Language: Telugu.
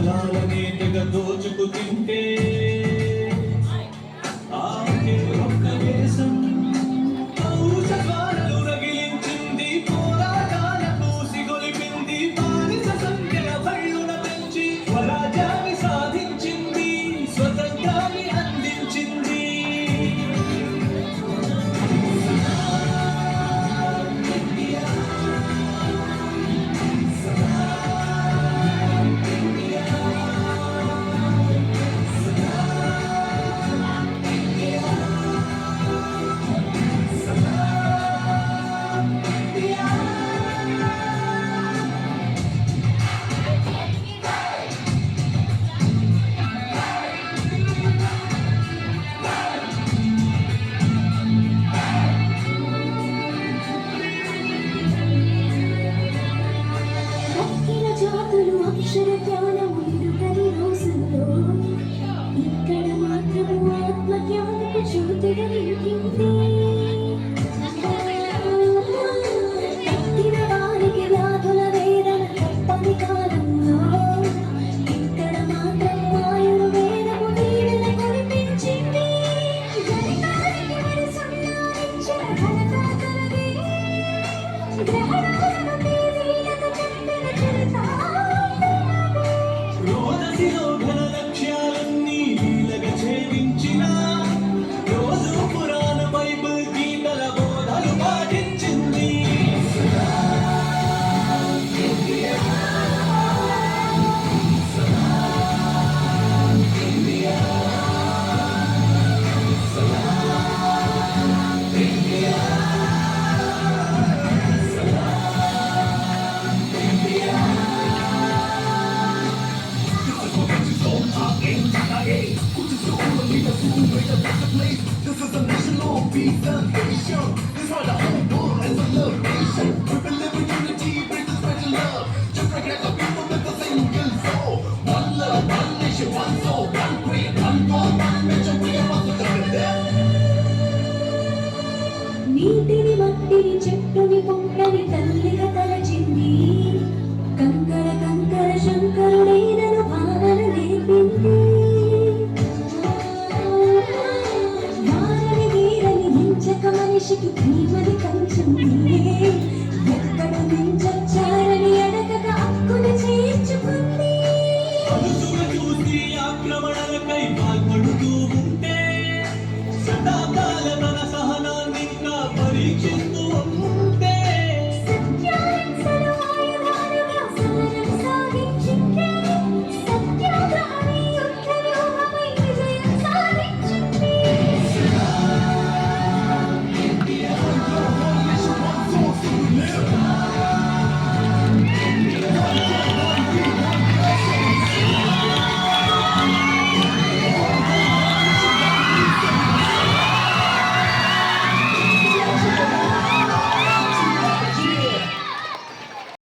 ఫలాలనే తెగ దోచుకు తింటే ఆకే ఒక్క దేశం ఔషధాలను రగిలించింది, పోరాటాల పూసి గొలిపింది, బానిస సంఖ్యల భళ్ళున పెంచి స్వరాజ్యాన్ని సాధించింది, స్వతంత్రాన్ని అందించింది. అక్షర జ్ఞానము ఎరుగని రోజుల్లో ఇక్కడ మాత్రము ఆత్మ జ్ఞానపు జ్యోతిగా వెలిగింది. తక్కిన వారికి వ్యాధుల వేదన తప్పని కాలంలో ఇక్కడ మాత్రం ఆయుర్వేదము దీవెన కురిపించింది. గణితానికి మరి సంయానించిన ఘనత తనది. గ్రహణాలను తేదీలకు చెప్పిన చరిత రోదసిలో ఘన లక్ష్యాలన్నీ లీలగా ఛేదించిన రోజు పురాణ బైబిల్ గీతల బోధలు పాటించింది. This is a national peace and nation. This why the whole world is a love nation. We believe in unity, bring this special love. Just like the people with a single soul. One love, one nation, one soul, one creed, one goal, one mission. We are all together. నీటిని మట్టిని చెట్టుని పుట్టని తల్లిగా తలచింది. కంకర కంకర శంకరుడైనను భావన నేర్పింది. వారిని వీరని హింసక మనిషికి ప్రేమని కంచుంది.